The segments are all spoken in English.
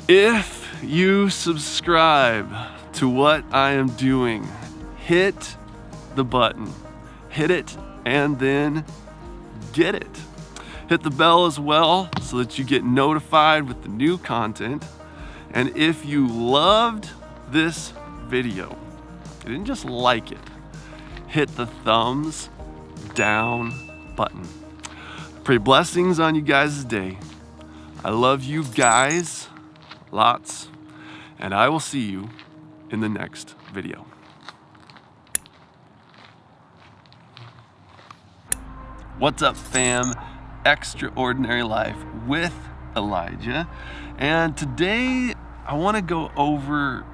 If you subscribe to what I am doing, hit the button, hit it, and then get it. Hit the bell as well so that you get notified with the new content. And if you loved this video, you didn't just like it, hit the thumbs down button. Pray blessings on you guys' day. I love you guys lots, and I will see you in the next video. What's up, fam? Extraordinary Life with Elijah. And today I want to go over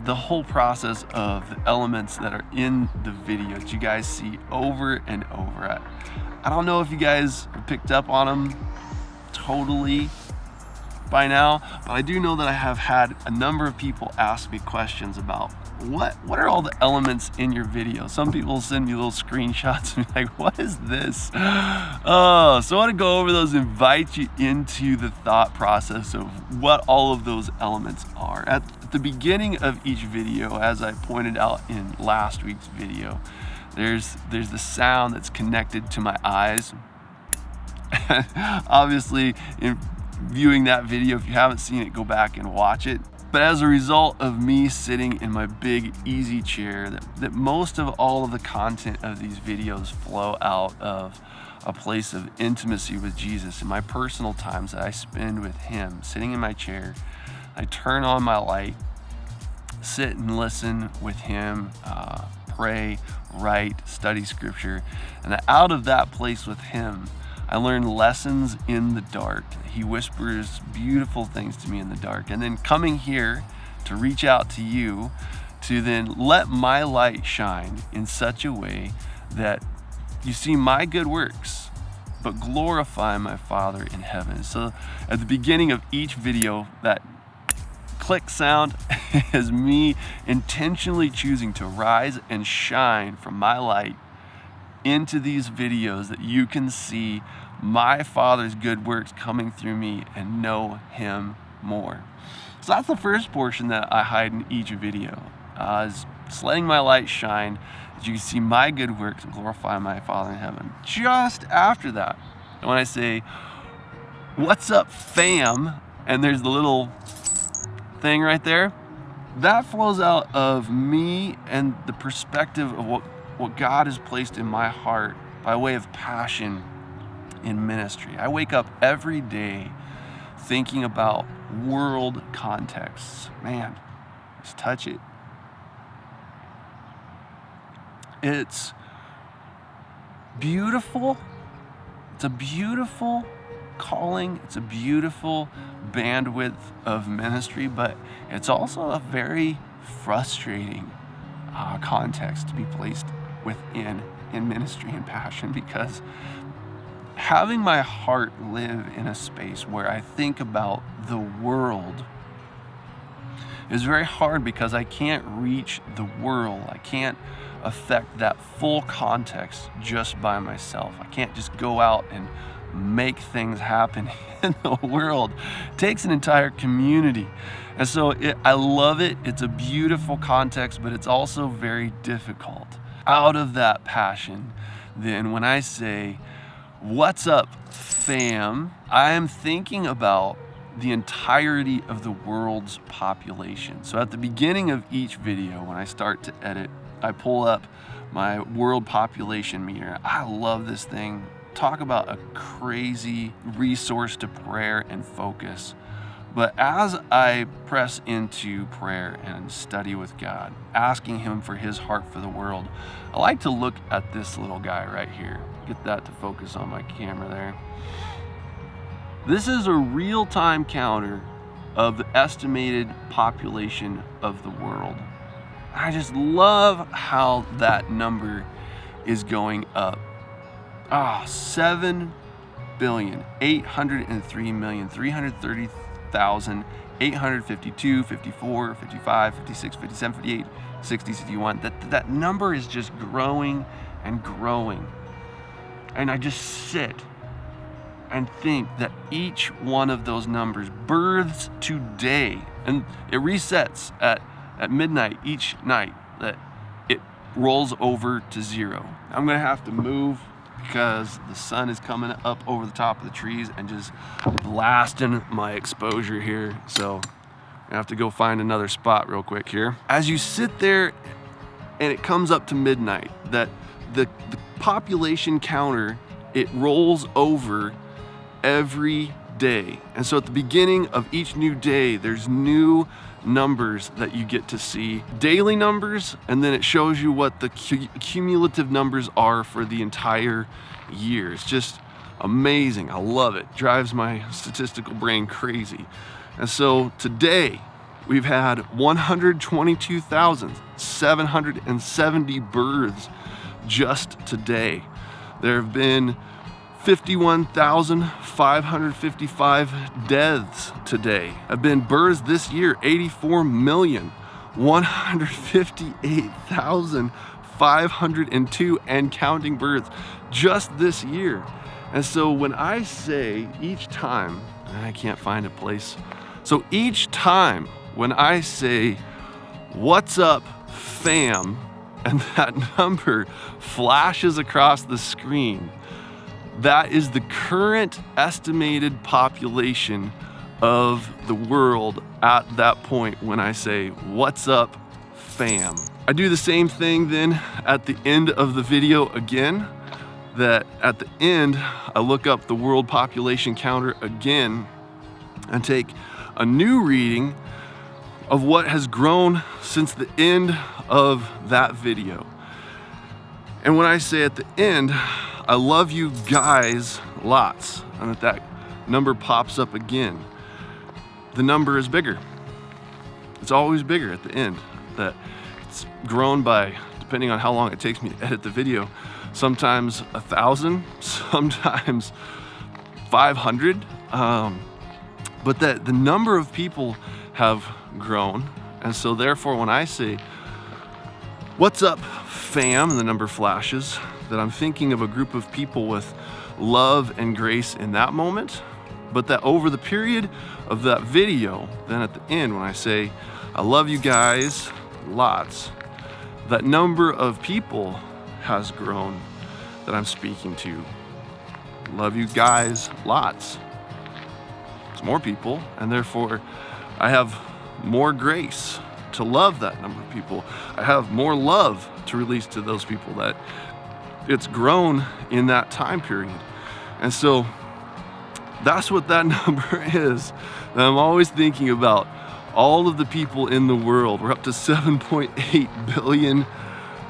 the whole process of the elements that are in the video that you guys see over and over. I don't know if you guys have picked up on them totally by now, but I do know that I have had a number of people ask me questions about what are all the elements in your video. Some people send me little screenshots and be like, what is this? So I want to go over those, invite you into the thought process of what all of those elements are. At the beginning of each video, as I pointed out in last week's video, there's the sound that's connected to my eyes. Obviously, in viewing that video, if you haven't seen it, go back and watch it. But as a result of me sitting in my big easy chair, that most of all of the content of these videos flow out of a place of intimacy with Jesus and my personal times that I spend with him, sitting in my chair. I turn on my light, sit and listen with him, pray, write, study scripture, and out of that place with him, I learn lessons in the dark. He whispers beautiful things to me in the dark. And then coming here to reach out to you, to then let my light shine in such a way that you see my good works, but glorify my Father in heaven. So at the beginning of each video, that click sound is me intentionally choosing to rise and shine from my light into these videos that you can see my Father's good works coming through me and know him more. So that's the first portion that I hide in each video, is just letting my light shine that you can see my good works and glorify my Father in heaven. Just after that, when I say, what's up, fam? And there's the little thing right there, that flows out of me and the perspective of what God has placed in my heart by way of passion in ministry. I wake up every day thinking about world contexts. Man, just touch it. It's beautiful. It's a beautiful calling. It's a beautiful bandwidth of ministry, but it's also a very frustrating context to be placed within in ministry and passion, because having my heart live in a space where I think about the world is very hard, because I can't reach the world. I can't affect that full context just by myself. I can't just go out and make things happen in the world. It takes an entire community. And so I love it. It's a beautiful context, but it's also very difficult. Out of that passion, then when I say, what's up, fam? I am thinking about the entirety of the world's population. So at the beginning of each video, when I start to edit, I pull up my world population meter. I love this thing. Talk about a crazy resource to prayer and focus. But as I press into prayer and study with God, asking him for his heart for the world, I like to look at this little guy right here. Get that to focus on my camera there. This is a real-time counter of the estimated population of the world. I just love how that number is going up. 7,803,330,852, 54, 55, 56, 57, 58, 60, 61. That number is just growing and growing. And I just sit and think that each one of those numbers, births today, and it resets at midnight each night, that it rolls over to 0. I'm gonna have to move because the sun is coming up over the top of the trees and just blasting my exposure here. So I have to go find another spot real quick here. As you sit there and it comes up to midnight, that the population counter, it rolls over every day. And so at the beginning of each new day, there's new numbers that you get to see, daily numbers, and then it shows you what the cumulative numbers are for the entire year. It's just amazing. I love it. Drives my statistical brain crazy. And so today we've had 122,770 births just today. There have been 51,555 deaths today. Have been births this year, 84,158,502 and counting births just this year. And so when I say each time, I can't find a place. So each time when I say, "What's up, fam?" and that number flashes across the screen, that is the current estimated population of the world at that point when I say, "What's up, fam?" I do the same thing then at the end of the video again, that at the end, I look up the world population counter again and take a new reading of what has grown since the end of that video. And when I say at the end, "I love you guys lots," and that number pops up again, the number is bigger. It's always bigger at the end. That it's grown by, depending on how long it takes me to edit the video, sometimes 1,000, sometimes 500. But that the number of people have grown. And so therefore, when I say, "What's up, fam?" and the number flashes, that I'm thinking of a group of people with love and grace in that moment, but that over the period of that video, then at the end, when I say, "I love you guys lots," that number of people has grown that I'm speaking to. Love you guys lots. It's more people, and therefore I have more grace to love that number of people. I have more love to release to those people, that it's grown in that time period. And so that's what that number is. And I'm always thinking about all of the people in the world. We're up to 7.8 billion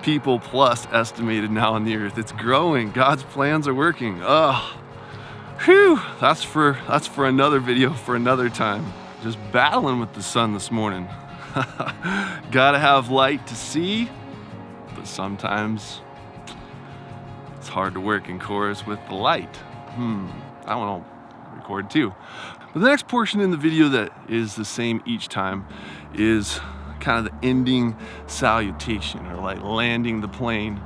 people plus estimated now on the earth. It's growing. God's plans are working. Whew, that's for another video for another time. Just battling with the sun this morning. Gotta have light to see, but sometimes it's hard to work in chorus with the light. I want to record too. But the next portion in the video that is the same each time is kind of the ending salutation, or like landing the plane.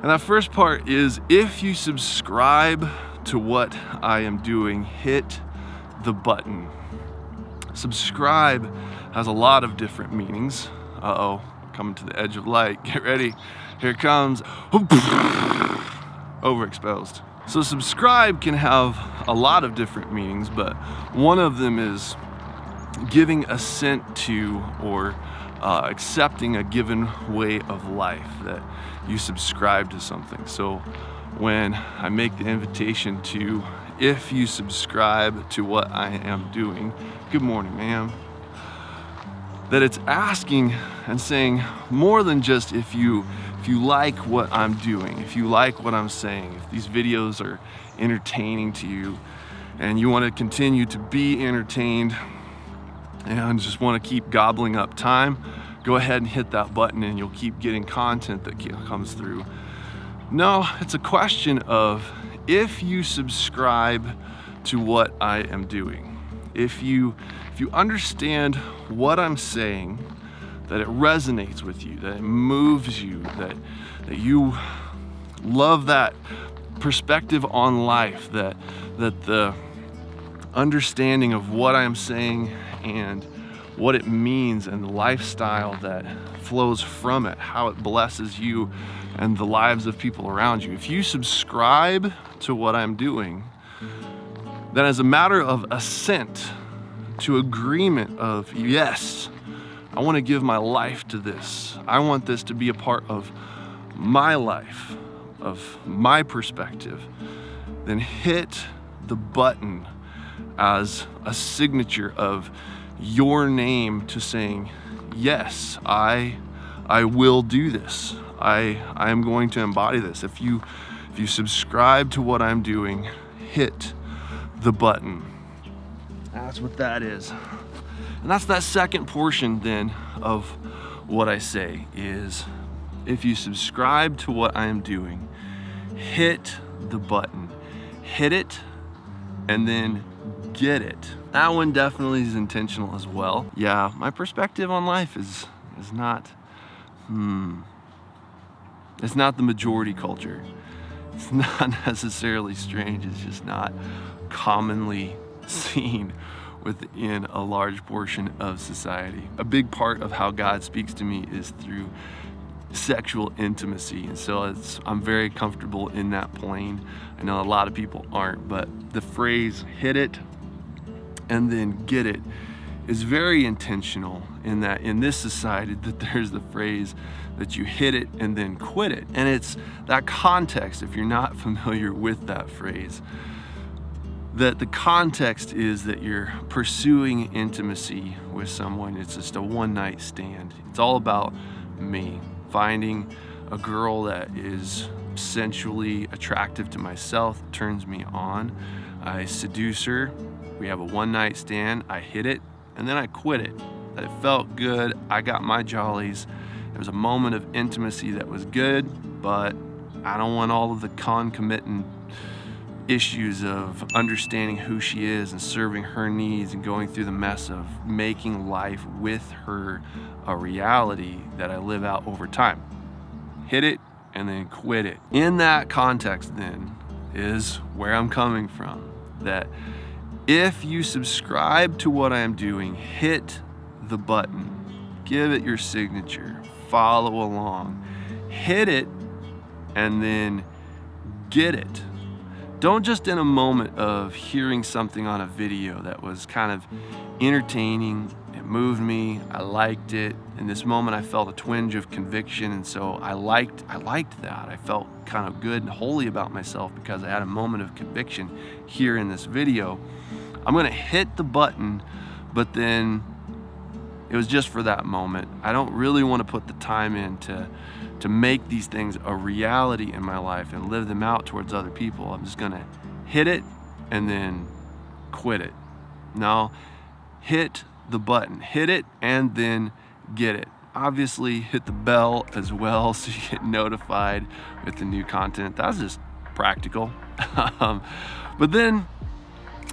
And that first part is, if you subscribe to what I am doing, hit the button. Subscribe has a lot of different meanings. Coming to the edge of light. Get ready. Here it comes. Overexposed. So subscribe can have a lot of different meanings, but one of them is giving assent to, or accepting a given way of life, that you subscribe to something. So when I make the invitation to, if you subscribe to what I am doing, good morning, ma'am, that it's asking and saying more than just if you like what I'm doing, if you like what I'm saying, if these videos are entertaining to you and you want to continue to be entertained and just want to keep gobbling up time, go ahead and hit that button and you'll keep getting content that comes through. No, it's a question of, if you subscribe to what I am doing, if you understand what I'm saying, that it resonates with you, that it moves you, that you love that perspective on life, that the understanding of what I'm saying and what it means and the lifestyle that flows from it, how it blesses you and the lives of people around you. If you subscribe to what I'm doing, then as a matter of assent, to agreement of, yes, I want to give my life to this. I want this to be a part of my life, of my perspective, then hit the button as a signature of your name to saying, yes, I will do this. I am going to embody this. If you subscribe to what I'm doing, hit the button. That's what that is. And that's that second portion then of what I say is, if you subscribe to what I am doing, hit the button. Hit it and then get it. That one definitely is intentional as well. Yeah, my perspective on life is not, it's not the majority culture. It's not necessarily strange, it's just not commonly seen within a large portion of society. A big part of how God speaks to me is through sexual intimacy, and so I'm very comfortable in that plane. I know a lot of people aren't, but the phrase hit it and then get it is very intentional, in that in this society that there's the phrase that you hit it and then quit it. And it's that context, if you're not familiar with that phrase, that the context is that you're pursuing intimacy with someone. It's just a one-night stand. It's all about me, finding a girl that is sensually attractive to myself, turns me on. I seduce her, we have a one-night stand, I hit it, and then I quit it. It felt good, I got my jollies. It was a moment of intimacy that was good, but I don't want all of the concomitant issues of understanding who she is and serving her needs and going through the mess of making life with her a reality that I live out over time. Hit it and then quit it. In that context then is where I'm coming from, that if you subscribe to what I'm doing, hit the button, give it your signature, follow along, hit it and then get it. Don't just in a moment of hearing something on a video that was kind of entertaining, it moved me, I liked it. In this moment I felt a twinge of conviction, and so I liked that. I felt kind of good and holy about myself because I had a moment of conviction here in this video. I'm gonna hit the button, but then it was just for that moment. I don't really want to put the time in to make these things a reality in my life and live them out towards other people. I'm just gonna hit it and then quit it. No, hit the button, hit it and then get it. Obviously hit the bell as well so you get notified with the new content. That's just practical. But then,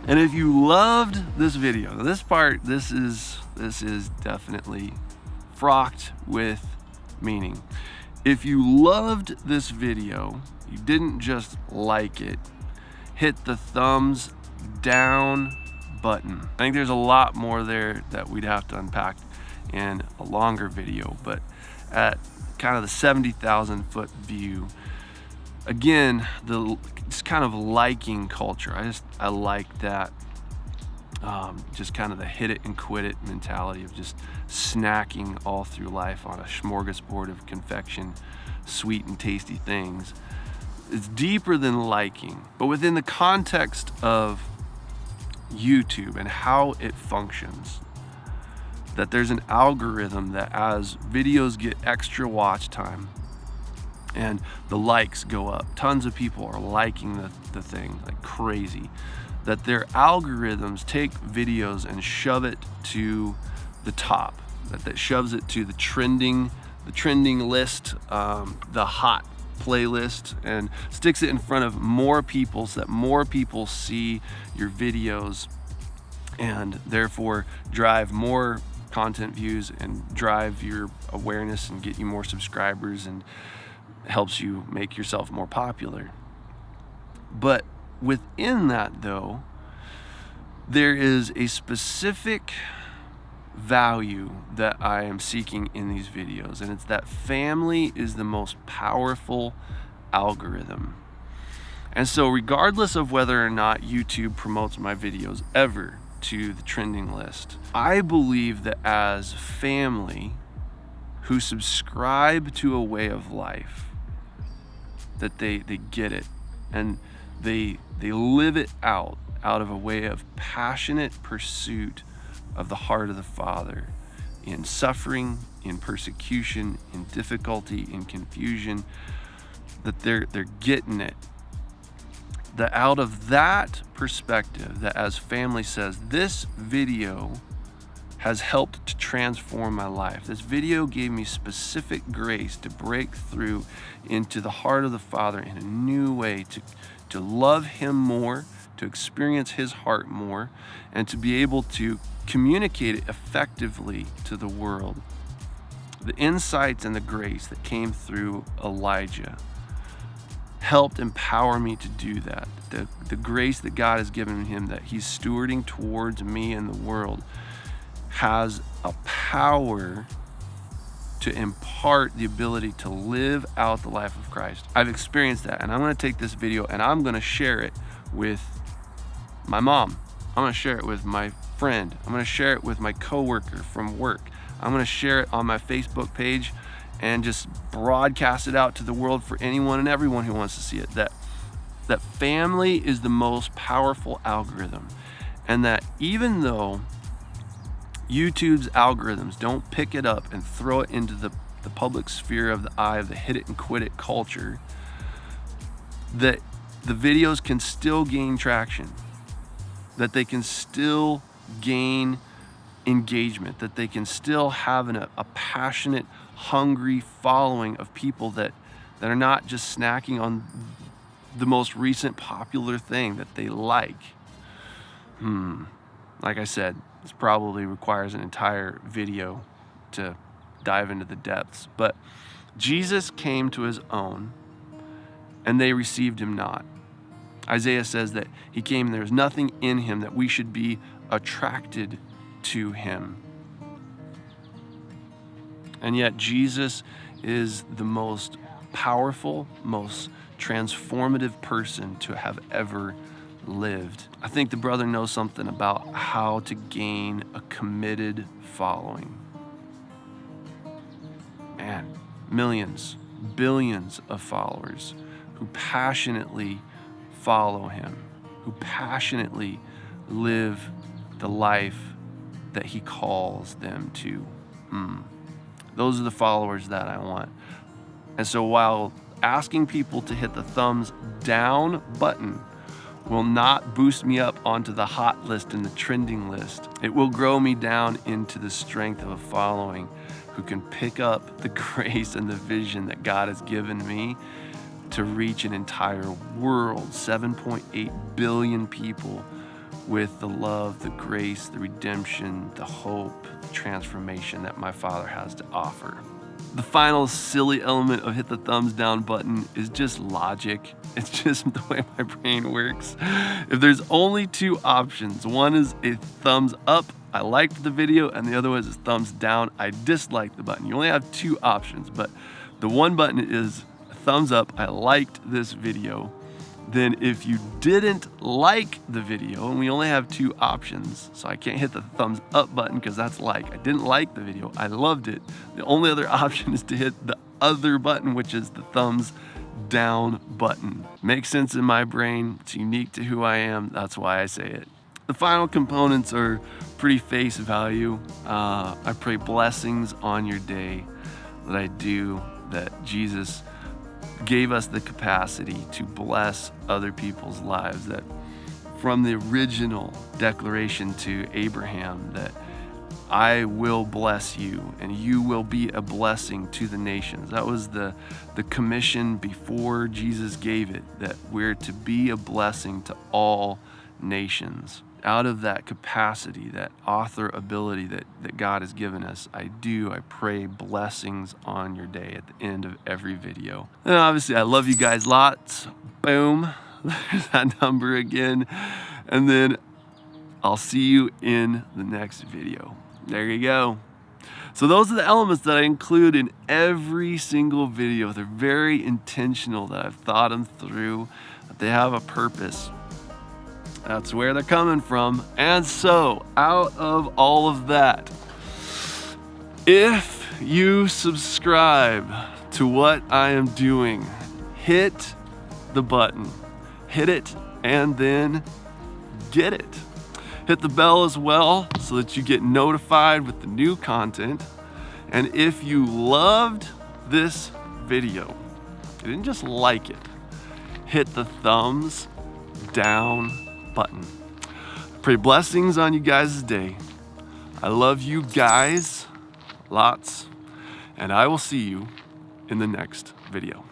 and if you loved this video, this part, this is definitely fraught with meaning. If you loved this video, you didn't just like it, hit the thumbs down button. I think there's a lot more there that we'd have to unpack in a longer video, but at kind of the 70,000 foot view, again, it's kind of liking culture. I like that. Just kind of the hit it and quit it mentality of just snacking all through life on a smorgasbord of confection, sweet and tasty things. It's deeper than liking, but within the context of YouTube and how it functions, that there's an algorithm that as videos get extra watch time and the likes go up, tons of people are liking the thing like crazy, that their algorithms take videos and shove it to the top, that shoves it to the trending list, the hot playlist, and sticks it in front of more people so that more people see your videos and therefore drive more content views and drive your awareness and get you more subscribers and helps you make yourself more popular. But within that, though, there is a specific value that I am seeking in these videos, and it's that family is the most powerful algorithm. And so regardless of whether or not YouTube promotes my videos ever to the trending list, I believe that as family who subscribe to a way of life, that they get it and they live it out of a way of passionate pursuit of the heart of the Father, in suffering, in persecution, in difficulty, in confusion, that they're getting it. That out of that perspective, that as family says, this video has helped to transform my life. This video gave me specific grace to break through into the heart of the Father in a new way, to love Him more, to experience His heart more, and to be able to communicate it effectively to the world. The insights and the grace that came through Elijah helped empower me to do that. The grace that God has given him, that he's stewarding towards me and the world, has a power to impart the ability to live out the life of Christ. I've experienced that, and I'm going to take this video and I'm going to share it with my mom. I'm going to share it with my friend. I'm going to share it with my coworker from work. I'm going to share it on my Facebook page and just broadcast it out to the world for anyone and everyone who wants to see it. That family is the most powerful algorithm, and that even though YouTube's algorithms don't pick it up and throw it into the public sphere of the eye of the hit it and quit it culture, that the videos can still gain traction, that they can still gain engagement, that they can still have a passionate, hungry following of people that are not just snacking on the most recent popular thing that they like. Like I said, this probably requires an entire video to dive into the depths. But Jesus came to his own, and they received him not. Isaiah says that he came and there was nothing in him that we should be attracted to him. And yet Jesus is the most powerful, most transformative person to have ever lived. I think the brother knows something about how to gain a committed following. Man, millions, billions of followers who passionately follow him, who passionately live the life that he calls them to. Those are the followers that I want. And so while asking people to hit the thumbs down button will not boost me up onto the hot list and the trending list, it will grow me down into the strength of a following who can pick up the grace and the vision that God has given me to reach an entire world, 7.8 billion people, with the love, the grace, the redemption, the hope, the transformation that my Father has to offer. The final silly element of hit the thumbs down button is just logic. It's just the way my brain works. If there's only two options, one is a thumbs up, I liked the video, and the other one is a thumbs down, I disliked the button. You only have two options, but the one button is a thumbs up, I liked this video. Then if you didn't like the video, and we only have two options, so I can't hit the thumbs up button because that's like, I didn't like the video, I loved it. The only other option is to hit the other button, which is the thumbs down button. Makes sense in my brain, it's unique to who I am, that's why I say it. The final components are pretty face value. I pray blessings on your day, that I do, that Jesus gave us the capacity to bless other people's lives, that from the original declaration to Abraham, that I will bless you and you will be a blessing to the nations. That was the commission before Jesus gave it, that we're to be a blessing to all nations. Out of that capacity, that author ability that God has given us, I pray blessings on your day at the end of every video. And obviously, I love you guys lots. Boom. There's that number again. And then I'll see you in the next video. There you go. So those are the elements that I include in every single video. They're very intentional, that I've thought them through, that they have a purpose. That's where they're coming from. And so, out of all of that, if you subscribe to what I am doing, hit the button. Hit it and then get it. Hit the bell as well so that you get notified with the new content. And if you loved this video, you didn't just like it, hit the thumbs down button. Pray blessings on you guys' day. I love you guys lots, and I will see you in the next video.